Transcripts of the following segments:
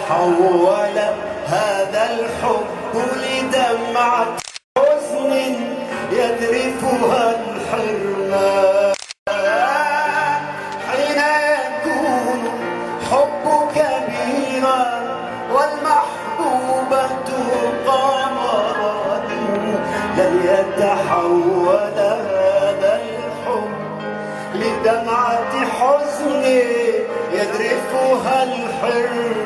يتحول هذا الحب لدمعة حزن يذرفها الحرمان. حين يكون حب كبيرا والمحبوبة قمرا لن يتحول هذا الحب لدمعة حزن يذرفها الحرمان.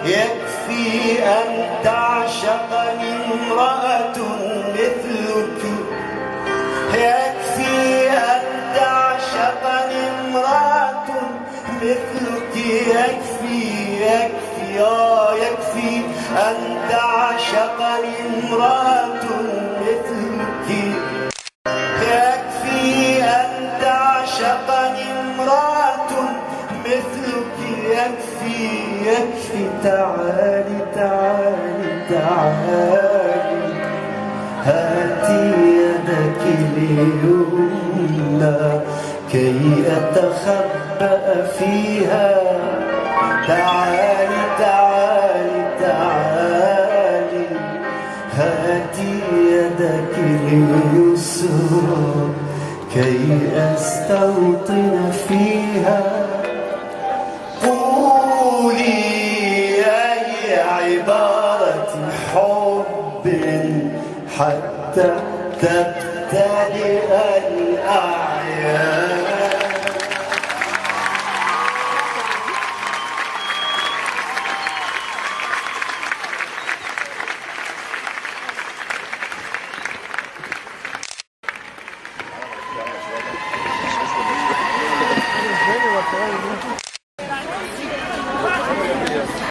يكفي أن تعشقني امرأة مثلك، يكفي أن تعشقني امرأة مثلك، يكفي أن تعشقني امرأة مثلك، يكفي أن تعشقني امرأة مثلك، يكفي تعالي تعالي تعالي هاتي يدك اليمنى كي أتخبأ فيها. تعالي تعالي تعالي هاتي يدك اليسرى كي أستوطن فيها. قولي أي عبارة حب حتى تبتدئ الأعياد. Really, what's